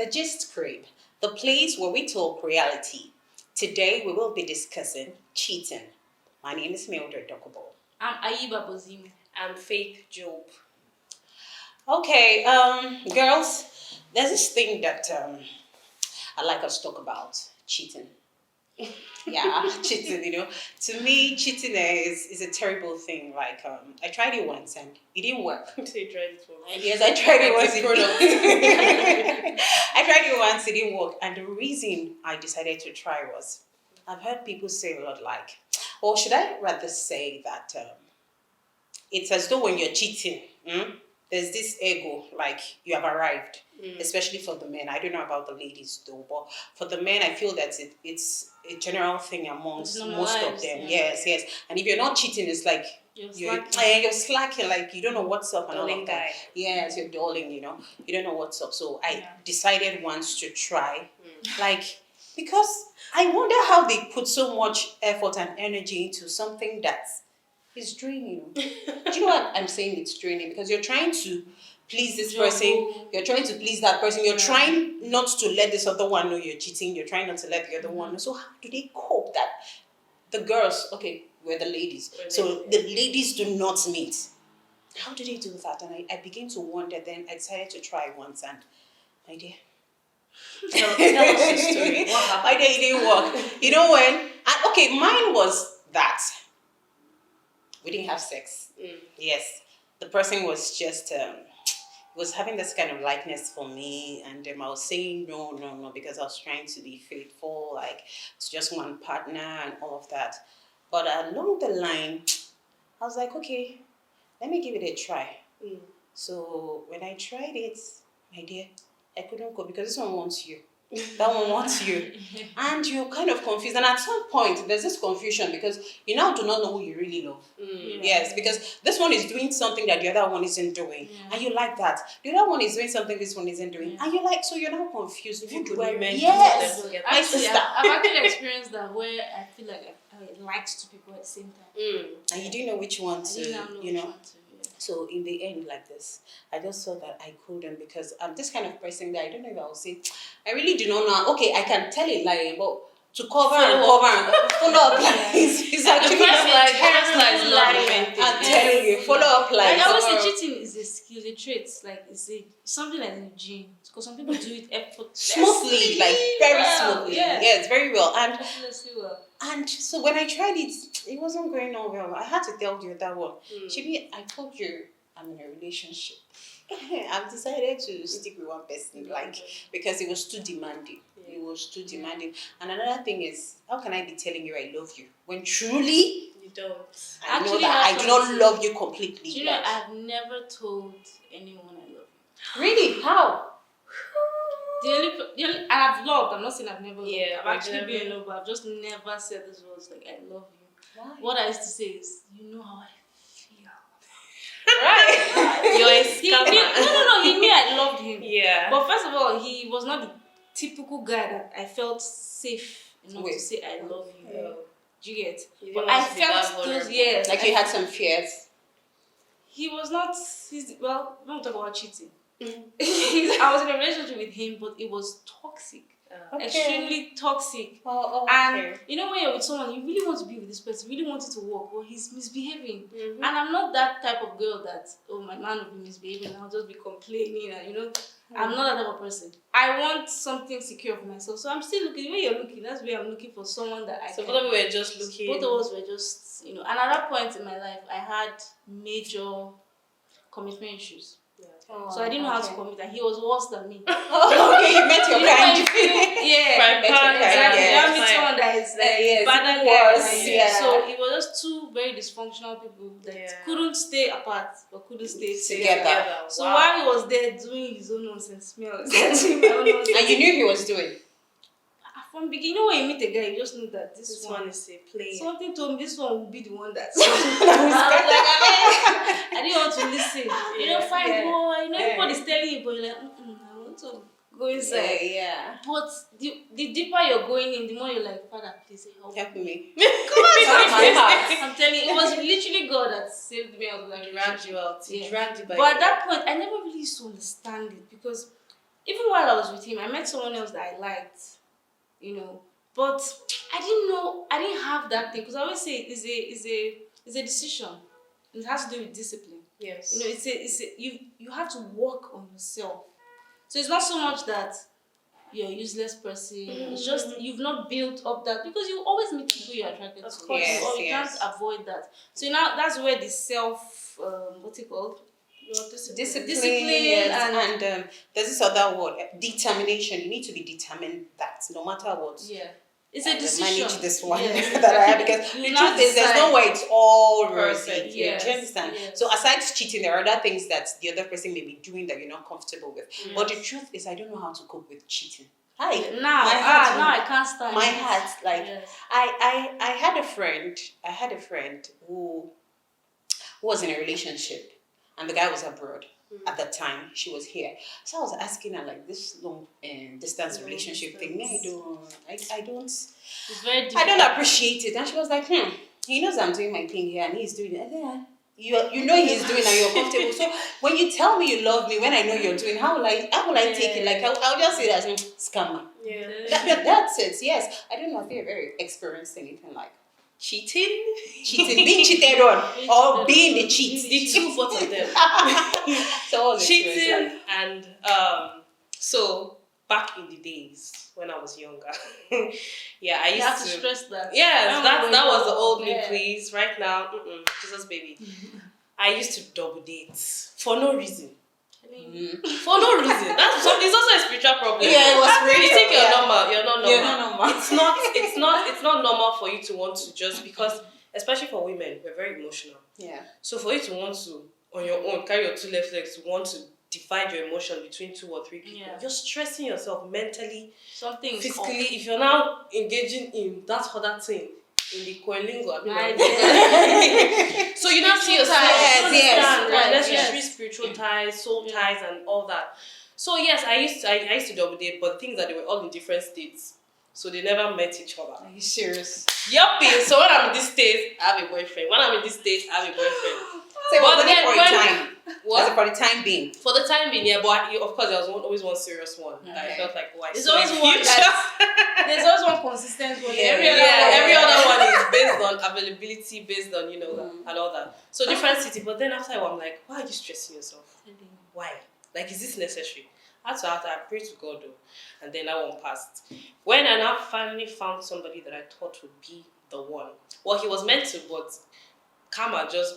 the Gist Crib, the place where we talk reality. Today we will be discussing cheating. My name is Mildred Dokobo. I'm Ayiba Bozim. I'm Faith Job. Okay, girls, there's this thing that I'd like us to talk about, cheating. Yeah, cheating, To me, cheating is a terrible thing. Like, I tried it once and it didn't work. So you tried it once? Yes, I tried it once. I tried it once, it didn't work. And the reason I decided to try was, I've heard people say a lot like, or should I rather say that it's as though when you're cheating, there's this ego, like you have arrived, especially for the men. I don't know about the ladies though, but for the men, I feel that it's a general thing amongst most of them. Yeah. Yes. And if you're not cheating, it's like you're slacking, like you don't know what's up and all of that. Yes, you're dulling, you don't know what's up. So I decided once to try, because I wonder how they put so much effort and energy into something that's draining. Do you know what I'm saying? It's draining because you're trying to please this person, you're trying to please that person, you're trying not to let this other one know you're cheating, you're trying not to let the other one know. So how do they cope that the girls, okay, we're the ladies, so the ladies do not meet? How do they do that? And I began to wonder. Then I decided to try once, and my dear, Tell us the story. What happened? My dear, it didn't work. You know when? Mine was that we didn't have sex. Yes, the person was just was having this kind of likeness for me, and I was saying no because I was trying to be faithful, like to just one partner and all of that. But along the line, I was like, okay, let me give it a try. So when I tried it, my dear, I couldn't go because this one wants you. That one wants you. And you're kind of confused. And at some point, there's this confusion because you now do not know who you really love. Yes, because this one is doing something that the other one isn't doing. Yeah. And you like that. The other one is doing something this one isn't doing. Yeah. And you like, so you're now confused. Who do I meant? Yes. My sister. I've actually experienced that where I feel like I liked two people at the same time. And you didn't know which one to, I didn't know. So in the end, like this, I just saw that I couldn't because I'm this kind of person that I don't know if I will say, I really do not know. Okay, I can tell a lie, but to cover and follow up lies is actually I'm telling you, follow up lies. I always say cheating is a skill, a trait. Like it's something like in the gym. Because some people do it effortlessly, smoothly, like very smoothly. Yeah. Yes, very well. And effortlessly well. And so when I tried it, it wasn't going on well. I had to tell you that one. Chibi, I told you I'm in a relationship. I've decided to stick with one person, because it was too demanding. Yeah. It was too demanding. And another thing is, how can I be telling you I love you when truly you don't? I know that I do not love you completely. Do you know, I've never told anyone I love you. Really? How? And I've loved. I'm not saying I've never loved. I've actually been in love, but I've just never said those words like I love you. Why? What I used to say is, you know how I feel. Right. You're a scammer. No. He knew I loved him. Yeah. But first of all, he was not the typical guy that I felt safe enough to say I love you. Do you get? But I felt those years. Like you had some fears. He was not. Well, don't talk about cheating. I was in a relationship with him, but it was toxic. Extremely toxic. Okay. And you know when you're with someone, you really want to be with this person, you really want it to work, but he's misbehaving. And I'm not that type of girl that, my man will be misbehaving, I'll just be complaining and I'm not that type of person. I want something secure for myself. So I'm still looking, the way you're looking, that's where I'm looking for someone that I So both of us were just looking. Both of us were just, and at that point in my life, I had major commitment issues. So I didn't know how to commit, and he was worse than me. Okay, you met your kind. Exactly. You meet someone that is better than you. So it was just two very dysfunctional people that couldn't stay apart but couldn't stay together. So while he was there doing his own nonsense, me, I was doing my own nonsense. And you knew he was doing? From the beginning, when you meet a guy, you just know that this one is a player. Something told me this one will be the one that. I didn't want to listen. Fine boy. Everybody's telling you, but you're like, I want to go inside. Yeah. But the deeper you're going in, the more you're like, Father, please help me. Come on, my heart. I'm telling you, it was literally God that saved me out of that dragged you out. Yeah. Dragged you by. But at that point, I never really used to understand it because even while I was with him, I met someone else that I liked, but I didn't have that thing because I always say it's a decision. It has to do with discipline. Yes. You have to work on yourself. So it's not so much that you're a useless person. It's just you've not built up that because you always meet people you're attracted Of to. course. You can't avoid that. So now that's where the self what's it called? Discipline, Discipline and there's this other word, determination. You need to be determined that no matter what. Yeah. It's a decision. Manage this one Yeah. that I have because You the not truth is there's decide. no way it's all Perfect. rosy. Yes. Do you understand? Yes. So aside cheating, there are other things that the other person may be doing that you're not comfortable with. But the truth is, I don't know how to cope with cheating. Hi. Now My heart, now I can't stand my it. heart, like Yes. I had a friend who was in a relationship, and the guy was abroad. At the time, she was here. So I was asking her, like, this long distance relationship thing. I don't It's very I difficult. don't appreciate it. And she was like, he knows I'm doing my thing here and he's doing it. I said, you know he's doing and you're comfortable. So when you tell me you love me, when I know you're doing, how will I take it? Like, I'll just say that scammer. Yeah. That's it. Yes. I don't know if you're very experienced in anything like Cheating. being cheated on, or being the cheat. The two both of them. So all the Cheating and so back in the days when I was younger, yeah, I You have used to to. stress that. Yes, that was the old me, Yeah. please. Right now, Jesus baby. I used to double date for no reason. For no reason. It's also a spiritual problem. Yeah, it was really. You think you're yeah. normal. You're not normal. You're not normal. It's not normal for you to want to just because, especially for women, we're very emotional. Yeah. So for you to want to on your own carry your two left legs to want to divide your emotion between 2 or 3 people, you're stressing yourself mentally, Something is physically. off. If you're now engaging in that other thing in the coilingo, so you now see yourself unnecessary spiritual ties, soul ties, and all that. So yes, I used to double date, but things that they were all in different states, so they never met each other. Are you serious? Yuppie. So when I'm in this state, I have a boyfriend. When I'm in this state, I have a boyfriend. So it was But only then for a when- time. What? Was it for the time being? For the time being, yeah, but of course there was always one serious one that I Okay. felt like, oh, I There's saw always a one future. There's always one consistent one. Yeah. Every other one is based on availability, based on and all that. So different city. But then after a while, I'm like, why are you stressing yourself? Why? Like, is this necessary? After I prayed to God though, and then that one passed. When I now finally found somebody that I thought would be the one. Well, he was meant to, but karma just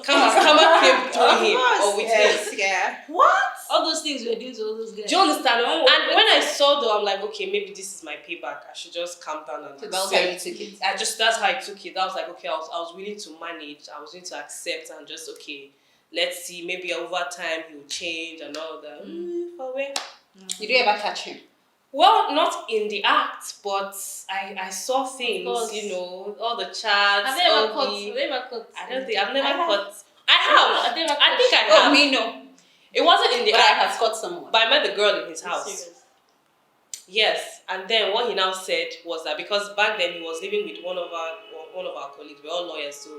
karma came through him or with him. Yeah. What? All those things we're doing to all those guys. Do you understand? And when I saw though, I'm like, okay, maybe this is my payback. I should just calm down and So that was how you took it. that's how I took it. That was like, okay, I was willing to manage. I was willing to accept and just okay, let's see. Maybe over time he'll change and all that. For where? Did you ever catch him? Well, not in the act, but I saw things. course. All the chats. Have they ever all caught? the- Have they ever caught? I don't think I've never I have. caught. I have. Have they ever I caught? think I Oh, have. me no. It wasn't in the But I act, have got someone. but I met the girl in his house. Serious. Yes, and then what he now said was that because back then he was living with one of our colleagues. We're all lawyers, so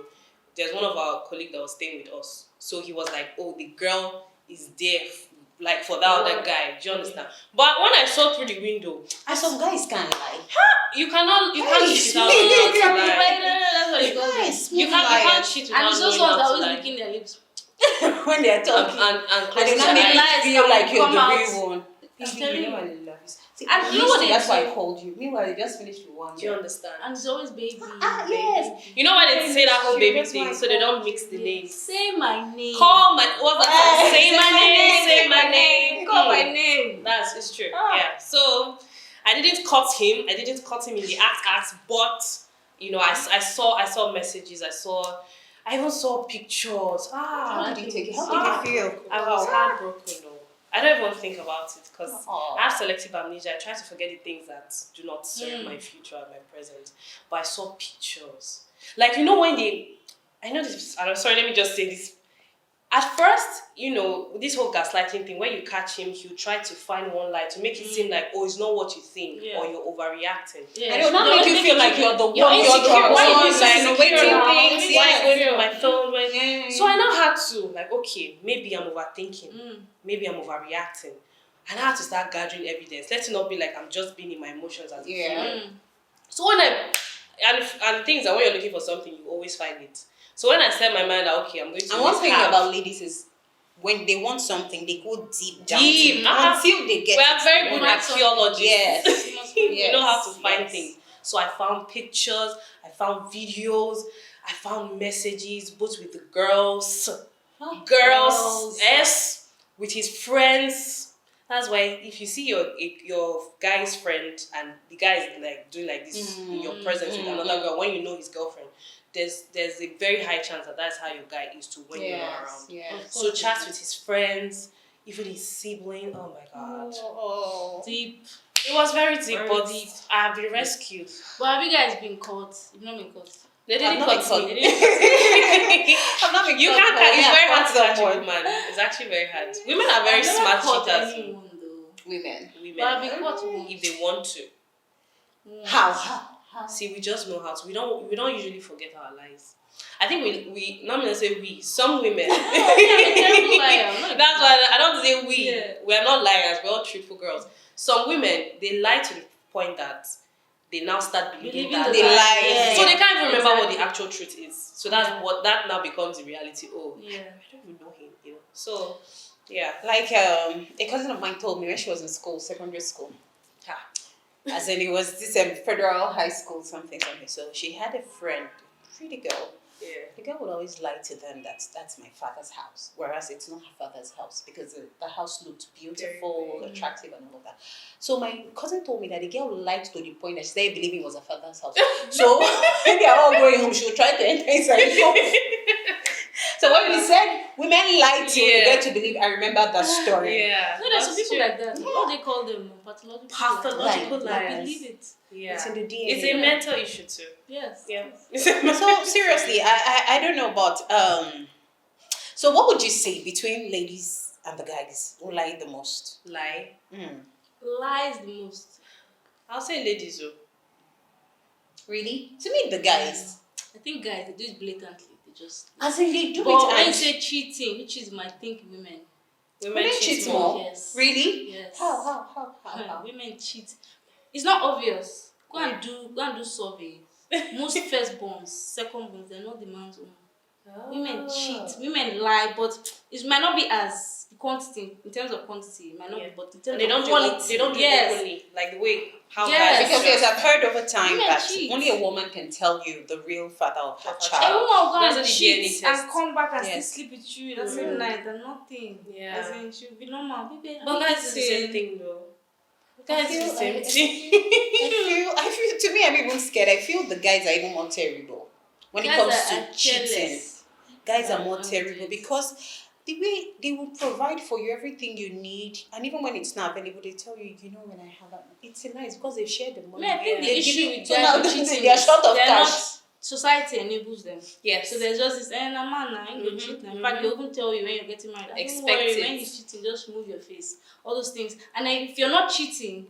there's one of our colleagues that was staying with us. So he was like, "Oh, the girl is there, like for that other guy." Do you understand? But when I saw through the window, And some guys can lie. you can't Nice. cheat without knowing how to lie. That's what you call it. Nice. You can't cheat And without it's those knowing ones that how always to lie. licking their lips. When they're And talking. and And closing they not their make eyes. you feel like you're come the out. real one. I'm Baby, telling you know you. I love you. See, And you know what they that's why do? I called you. Meanwhile, you just finished with one. Do you understand? And it's always baby. Yes. You know why they say that whole baby That's why thing, I so they don't called mix the you. names. Say my name. Call my what's that? Yes, Say my name. Say my name. Call my name. It's true. Ah. Yeah. So I didn't cut him. I didn't cut him in the act, but I saw messages. I even saw pictures. How did you take it? How Ah. did you feel? I was heartbroken though. I don't even think about it because Aw. I have selective amnesia. I try to forget the things that do not serve my future and my present. But I saw pictures. Like, when I know this, I'm sorry, let me just say this. At first, this whole gaslighting thing, when you catch him, he'll try to find one lie to make it seem like, oh, it's not what you think, or you're overreacting. Yeah. And it will not make you feel like you're the one. You're insecure. Why are you like insecure waiting now? things. Why Yes. are you going my phone? Yeah. So I now had to, okay, maybe I'm overthinking. Maybe I'm overreacting. And I had to start gathering evidence. Let it not be like I'm just being in my emotions as a female. Mm. So when and things that when you're looking for something, you always find it. So when I set my mind that okay, I'm going to. And one thing about ladies is when they want something, they go deep down until they get we are it. very good archaeologists. Yes. We know how to find Yes. things. So I found pictures, I found videos, I found messages both with the girls, yes, with his friends. That's why if you see your guy's friend and the guy is like doing like this in your presence with another girl, when you know his girlfriend, there's a very high chance that that's how your guy is too when you're not around. Yes. So chats with his friends, even his sibling. Oh my god. Oh. Deep. It was very deep, Very but deep. I have been rescued. But have you guys been caught? You've not been caught. They didn't not cut been me. caught. They didn't I'm not you can't catch. It's very hard to catch a someone. woman. It's actually very hard. Women are very I've never smart caught cheaters. anyone though. Women. But I've been caught once. If they want to. How? See, we just know how to. We don't usually forget our lies. I think we not gonna say we. Some women. I'm a terrible liar. I'm not a That's why I don't say we. Yeah. We are not liars. We're all truthful girls. Some women they lie to the point that they now start believing that They lie. Yeah. So they can't even remember what the actual truth is. So that's what that now becomes the reality. Oh, Yeah. I don't even know him. You know. So yeah. Like a cousin of mine told me when she was in school, secondary school. As in, it was this federal high school, something. So she had a friend, pretty girl. Yeah. The girl would always lie to them that that's my father's house, whereas it's not her father's house because the house looked beautiful, Very attractive, and all of that. So my cousin told me that the girl lied to the point that she started believing it was her father's house. So when they are all going home, she would try to enter inside. So when we said women lie till you get to believe, I remember that story. Yeah. No, there's some people like that. What they call them? Pathological I liars. believe it. Yeah. It's in the DNA. It's a mental issue too. Yes. Yeah. So seriously, I don't know, but so what would you say between ladies and the guys who lie the most? Lie. Lies the most. I'll say ladies though. Really? To me, the guys. I think guys they do it blatantly. They just. As in they do But it when you and say cheating, which is my think women. Women cheat more. more. Yes. Really? Yes. How? Women cheat. It's not obvious. Go and do survey. Most firstborns, secondborns, they're not the man's own. Women cheat. Women lie, but it might not be as quantity in terms of quantity. It might not be, but in terms And they don't of do quality. it. They don't do it openly, like the way how Yes. guys. Because yes, I've heard over time Women that cheat. only a woman can tell you the real father of her A child. woman will go and Doesn't need DNA cheat test. and come back and Yes. still sleep with you that same night and nothing. Yeah. As in, she'll be normal. Baby, But guys do the same thing though. Guys do the same thing. I feel. To me, I'm even scared. I feel the guys are even more terrible when it comes to cheating. Guys are more terrible because the way they will provide for you everything you need, and even when it's not available, they tell you, you know, when I have that, it's a nice because they share the money. I think the issue with so now guys cheating they are short of they're cash. not. Society enables them. Yes. So there's just this, and a man now ain't gonna cheat. In fact, they'll even tell you when you're getting married. Don't Expect worry, it. when he's cheating, just remove your face. All those things. And then if you're not cheating,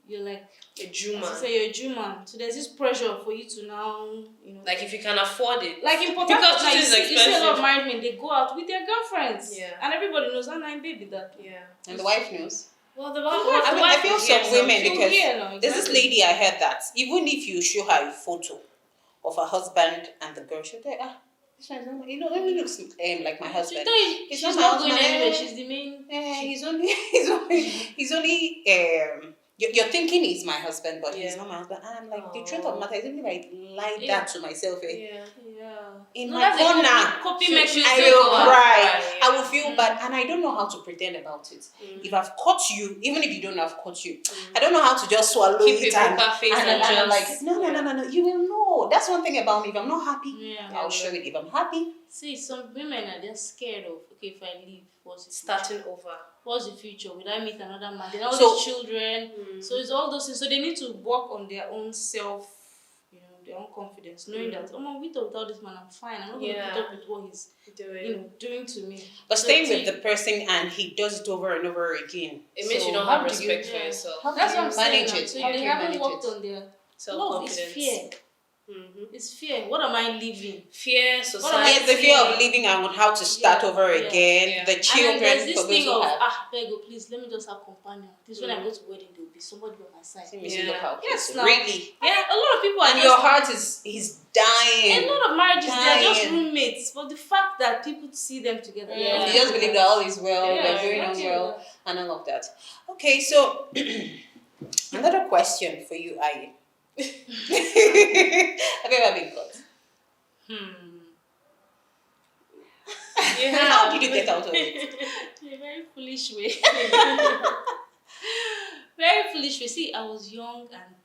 you're like A Jew man. as I say, you're a Jew man. So there's this pressure for you to now, you know. Like if you can afford it. Like in Port Because Harcourt, now, it you is see a lot expensive. of married men, they go out with their girlfriends. Yeah. And everybody knows that nine baby that. Yeah. And the wife knows. Well, the I mean, I feel some women because Exactly. there's this lady I heard that even if you show her a photo of her husband and the girl, she'll say, this one is not, you know, it only looks like my husband. She's not not my going husband. anywhere. She's the main. He's only you're thinking he's my husband, but he's not my husband. And I'm like, the truth of the matter is only like lie that to myself. Yeah. In No, my that's a corner, copy She- mechanism. I will cry. cry. Yeah. I will feel bad, and I don't know how to pretend about it. If I've caught you, even if you don't have caught you, I don't know how to just swallow Keep it it and poker face and and I'm like, just- no. You will know. That's one thing about me. If I'm not happy, Yeah. I'll show it. If I'm happy, See, some women are just scared of, okay, if I leave, what's the future? Starting over. What's the future? Will I meet another man? Then all So- these children. So it's all those things. So they need to work on their own self, you know, their own confidence, knowing that, oh man, without this man, I'm fine. I'm not going to put up with what he's, doing to me. but So staying see, with the person and he does it over and over again. It means So you don't how have do you- respect for yourself. How do That's you what I'm saying. manage now. it? So How they do you haven't manage worked it? on their love is Self-confidence. fear. It's fear. What am I living? Fear, What society. am I Yes, the fear of feeling? leaving and how to start Yeah, over yeah, again. yeah. The And children, then there's this for those thing who of, have. Bego, please, let me just have companion. This when I go to wedding, there will be somebody by my side. See me, see, look how cute. Yes, now. Really. Yeah, a lot of people are And just, your heart is dying. a lot of marriages, they are just Dying. roommates. But the fact that people see them together, Yeah. You just believe that all is well, Yeah, they're doing exactly. well, and all of that. Okay, so another question for you, Ayi. Have you ever been caught? Yeah. How did you get out of it? In a very foolish way. Very foolish way. See, I was young, and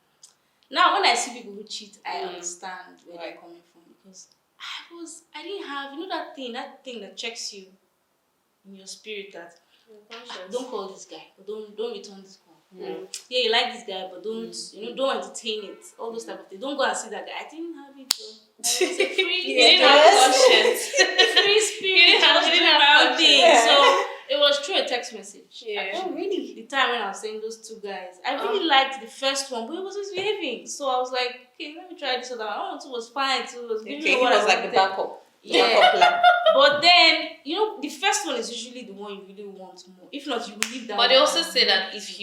now when I see people who cheat, I understand where they're coming from, because I didn't have, that thing that checks you in your spirit that don't call this guy, or don't return this call. Yeah, you like this guy, but don't entertain it. All those type of things. Don't go and see that guy. I didn't have it though. I was a free, You didn't have conscience. free spirit. I was You doing didn't my have own thing. conscience. So it was through a text message. Yeah. Actually. Oh, really? The time when I was saying those two guys, I really liked the first one, but he was misbehaving. So I was like, okay, let me try this other one. That one too was fine. Too was Okay, giving he me what I was like the wanted. backup. Yeah. Backup plan. But then, the first one is usually the one you really want more. If not, you will leave that But one. they also say that if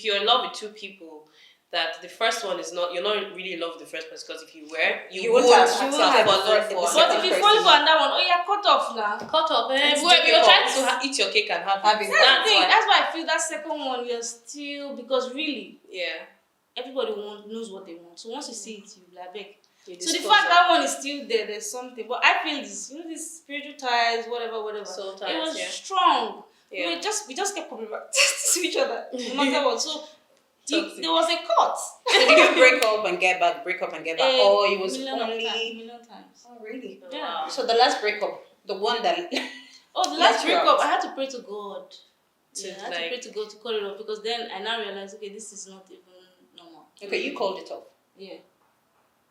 you're in love with two people, that the first one is not, you're not really in love with the first person, because if you were, you would would have have accepted followed the for. second But if you person. fall for another one, cut off now. Cut off. It's You're trying difficult. to eat your cake and have Have it. it. That's the That's thing. why. That's why I feel that second one, you're still, because really, Yeah. everybody knows what they want. So once you see it, you'll be like, beg. You So the discuss fact it. that one is still there, there's something. But I feel this, these spiritual ties, whatever. Soul It ties, was yeah. strong. Yeah. We just kept coming back to each other, no matter what. So Toxic. there was a cut. So did you break up and get back, or it was only... Million times. Oh, really? Yeah. Wow. So the last breakup, the one that... Oh, the Let last you breakup, out. I had to pray to God. To, I had to pray to God to cut it off, because then I now realized, okay, this is not even normal. Okay, you called it off. Yeah.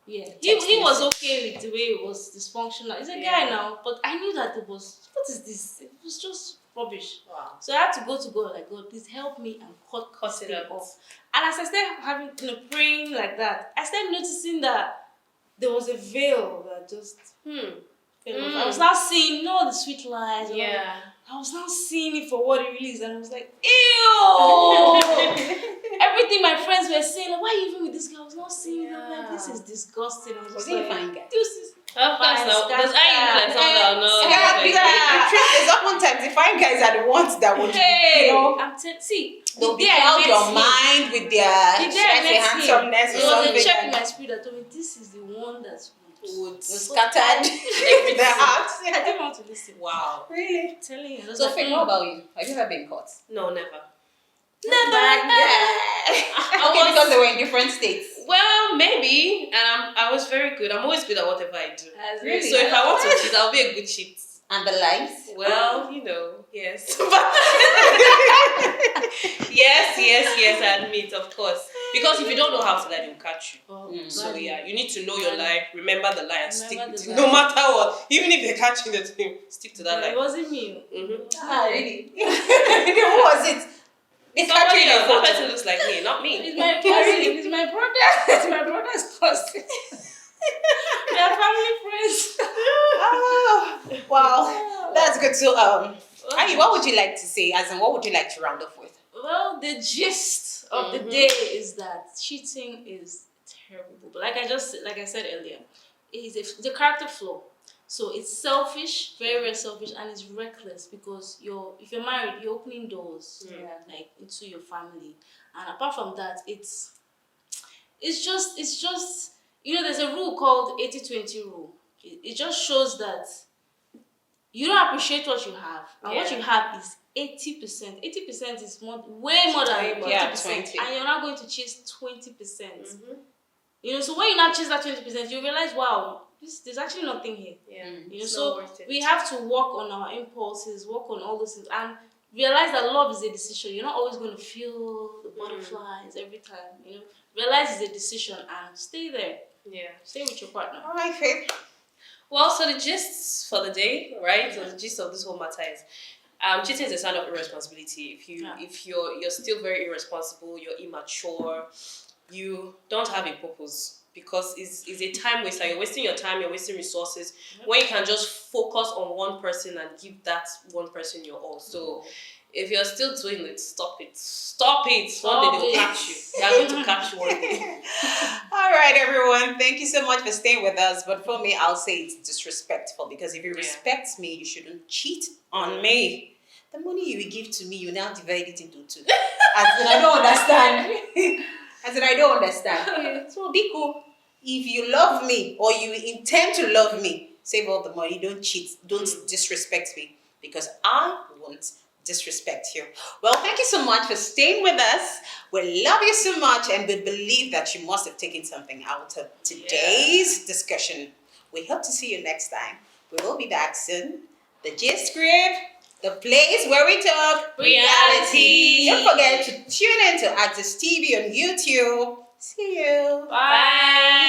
Yeah. Text He was message. okay with the way it was dysfunctional. He's a Yeah. guy now, but I knew that what is this? It was just rubbish. Wow. So I had to go to God, like, God, please help me and cut Cut this it thing out. off. And as I started having, praying like that, I started noticing that there was a veil that just fell off. I was now seeing, the sweet lies. and all that. Yeah. I was now seeing it for what it really is, and I was like, ew! Everything my friends were saying, like, why are you even with this guy? I was not seeing it. I'm like, this is disgusting. I was Was just he a like, fine guy? this is Of course, fine, now. Does scatter. I look like someone that will not? The truth is, oftentimes the fine guys are the ones that would, Hey, see, they'll the be day I proud met your him- mind with their the day I met him, handsomeness or there was something. a check in that my spirit that told me this is the one that would scattered the heart. I didn't want to listen. Wow. Really? I'm telling you. I was So, like, Faith, what about you? Have you ever been caught? No, never. Okay, because they were in different states. Well, maybe, and I was very good. I'm always good at whatever I do. Really? So if I want to cheat, I'll be a good cheat. And the lies? Well, yes. yes, I admit, of course. Because if you don't know how to lie, they'll catch you. So yeah, you need to know your lie, remember the lie, and stick Remember with the it. lie. No matter what, even if they're catching the thing, stick to that It lie. wasn't me. Really? Who was it? It's Somebody catching else. you. That person looks like me, not me. It's my cousin. It's my brother. It's my brother's cousin. They are family friends. Oh, wow. That's good. So, Ayi, what would you like to say? As in, what would you like to round off with? Well, the gist of the day is that cheating is terrible. But like I said earlier, it's a character flaw. So it's selfish, very, very selfish, and it's reckless, because if you're married, you're opening doors like into your family. And apart from that, it's just there's a rule called 80-20 rule. It just shows that you don't appreciate what you have, and what you have is 80%. 80% is way more than 50%, 20. and you're not going to chase 20%. So when you now chase that 20%, you realize, wow, there's actually nothing here. It's So not worth it. we have to work on our impulses, work on all those things, and realize that love is a decision. You're not always going to feel the butterflies every time. Realize it's a decision and stay there. Yeah. Stay with your partner. All right, Faith. Well, so the gist for the day, right? So the gist of this whole matter is, cheating is a sign of irresponsibility. If you're still very irresponsible, you're immature, you don't have a purpose. because it's a time waster. You're wasting your time, you're wasting resources, when you can just focus on one person and give that one person your all. So if you're still doing it, stop it. Stop it. One day they'll catch you. They're going to catch you one day. All right, everyone. Thank you so much for staying with us. But for me, I'll say it's disrespectful, because if you respect me, you shouldn't cheat on me. The money you will give to me, you now divide it into two. As in, I don't understand. As in, I don't understand. So be cool. If you love me or you intend to love me, save all the money. Don't cheat. Don't disrespect me, because I won't disrespect you. Well, thank you so much for staying with us. We love you so much, and we believe that you must have taken something out of today's discussion. We hope to see you next time. We will be back soon. The Gist Script, the place where we talk reality. Don't forget to tune in to Axxis TV on YouTube. See you. Bye.